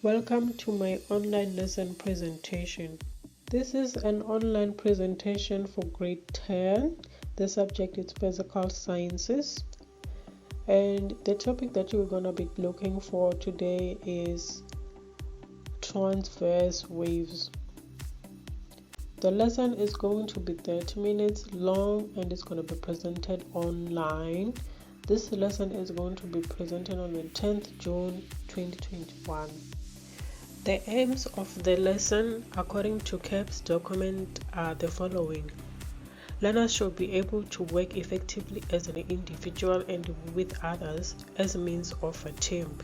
Welcome to my online lesson presentation. This is an online presentation for grade 10. The subject is physical sciences, and the topic that you're going to be looking for today is transverse waves. The lesson is going to be 30 minutes long and it's going to be presented online. This lesson is going to be presented on the 10th June 2021. The aims of the lesson, according to KEP's document, are the following. Learners should be able to work effectively as an individual and with others as a means of a team.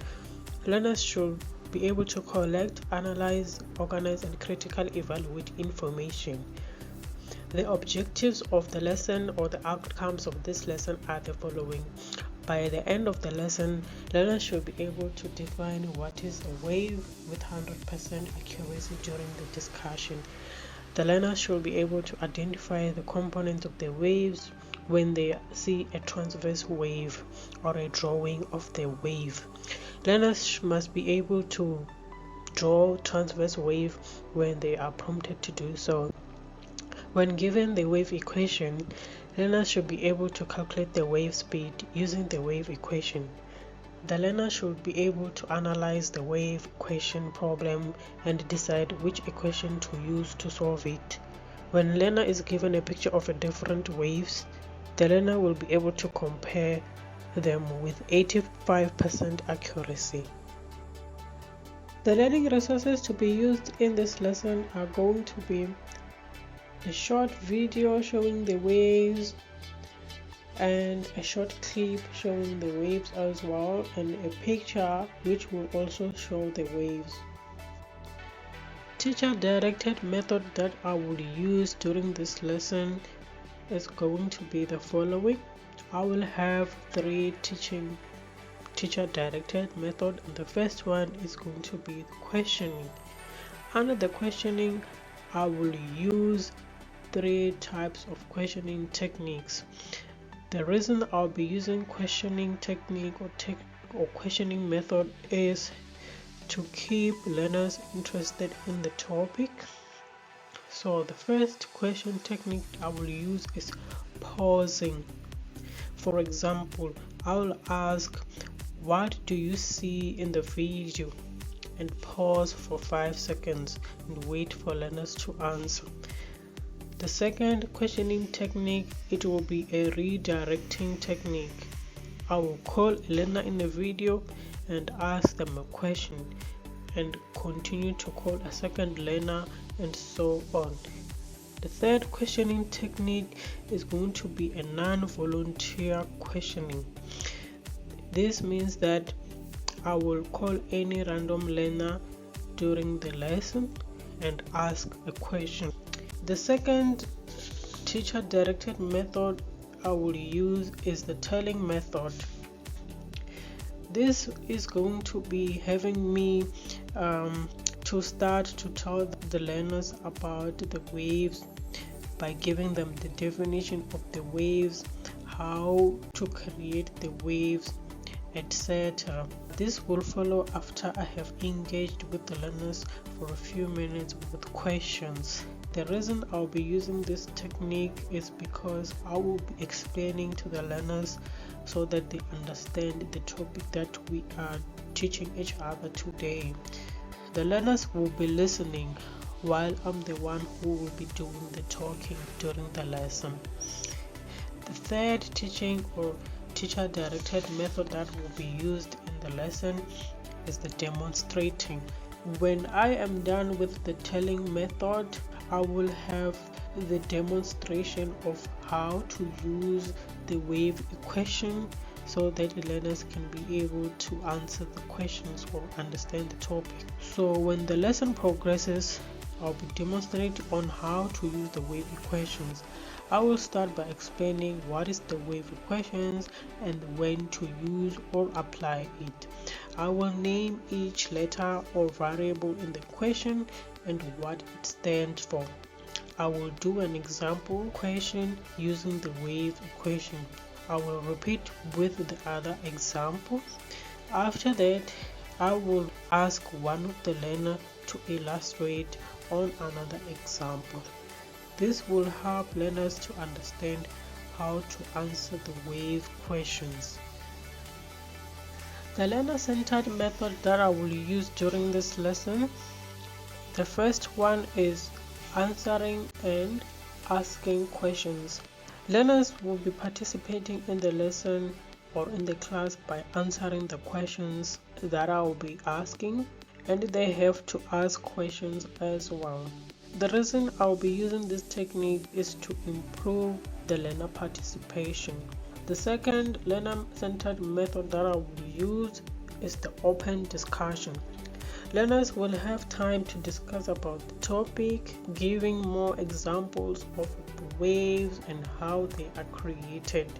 Learners should be able to collect, analyze, organize, and critically evaluate information. The objectives of the lesson or the outcomes of this lesson are the following. By the end of the lesson, learners should be able to define what is a wave with 100% accuracy during the discussion. The learners should be able to identify the components of the waves when they see a transverse wave or a drawing of the wave. Learners must be able to draw transverse wave when they are prompted to do so. When given the wave equation, learners should be able to calculate the wave speed using the wave equation. The learner should be able to analyze the wave equation problem and decide which equation to use to solve it. When learner is given a picture of different waves, the learner will be able to compare them with 85% accuracy. The learning resources to be used in this lesson are going to be a short video showing the waves and a short clip showing the waves as well, and a picture which will also show the waves. Teacher directed method that I will use during this lesson is going to be the following. I will have 3 teacher directed method, and the first one is going to be questioning. Under the questioning, I will use 3 types of questioning techniques. The reason I'll be using questioning technique or questioning method is to keep learners interested in the topic. So the first question technique I will use is pausing. For example, I will ask, what do you see in the video? And pause for 5 seconds and wait for learners to answer. The second questioning technique, it will be a redirecting technique. I will call a learner in the video and ask them a question and continue to call a second learner and so on. The third questioning technique is going to be a non-volunteer questioning. This means that I will call any random learner during the lesson and ask a question. The second teacher directed method I will use is the telling method. This is going to be having me to start to tell the learners about the waves by giving them the definition of the waves, how to create the waves, etc. This will follow after I have engaged with the learners for a few minutes with questions. The reason I'll be using this technique is because I will be explaining to the learners so that they understand the topic that we are teaching each other today. The learners will be listening while I'm the one who will be doing the talking during the lesson. The third teaching or teacher directed method that will be used in the lesson is the demonstrating. When I am done with the telling method, I will have the demonstration of how to use the wave equation so that the learners can be able to answer the questions or understand the topic. So when the lesson progresses, I'll be demonstrating on how to use the wave equations. I will start by explaining what is the wave equations and when to use or apply it. I will name each letter or variable in the equation and what it stands for. I will do an example question using the wave equation. I will repeat with the other examples. After that, I will ask one of the learner to illustrate on another example. This will help learners to understand how to answer the wave questions. The learner-centered method that I will use during this lesson, the first one is answering and asking questions. Learners will be participating in the lesson or in the class by answering the questions that I will be asking, and they have to ask questions as well. The reason I'll be using this technique is to improve the learner participation. The second learner-centered method that I will use is the open discussion. Learners will have time to discuss about the topic, giving more examples of the waves and how they are created.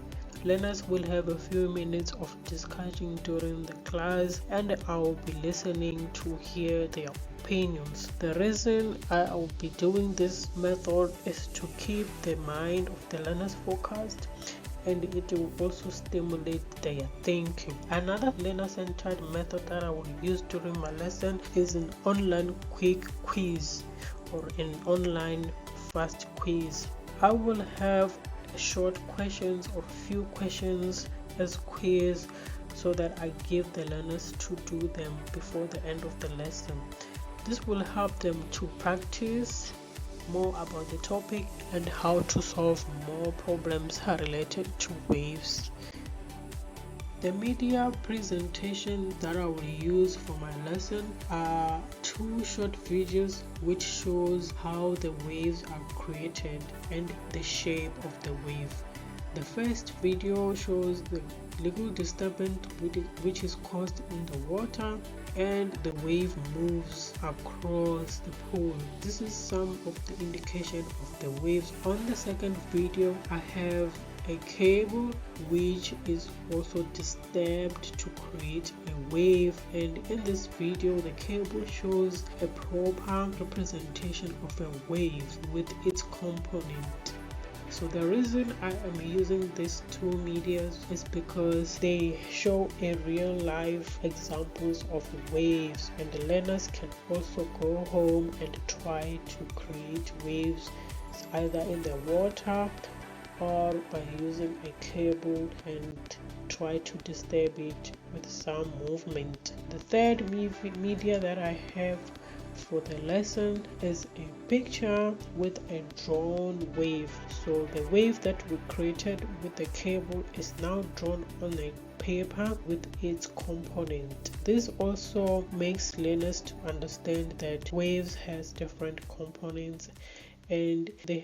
Learners will have a few minutes of discussion during the class, and I will be listening to hear their opinions. The reason I will be doing this method is to keep the mind of the learners focused, and it will also stimulate their thinking. Another learner-centered method that I will use during my lesson is an online quick quiz or an online fast quiz. I will have short questions or few questions as quiz so that I give the learners to do them before the end of the lesson. This will help them to practice more about the topic and how to solve more problems related to waves. The media presentation that I will use for my lesson are two short videos which shows how the waves are created and the shape of the wave. The first video shows the legal disturbance which is caused in the water, and the wave moves across the pool. This is some of the indication of the waves. On the second video, I have a cable which is also disturbed to create a wave, and in this video the cable shows a proper representation of a wave with its component. So the reason I am using these two medias is because they show a real life examples of waves, and the learners can also go home and try to create waves either in the water or by using a cable and try to disturb it with some movement. The third media that I have for the lesson is a picture with a drawn wave. So the wave that we created with the cable is now drawn on a paper with its component. This also makes learners to understand that waves has different components and they have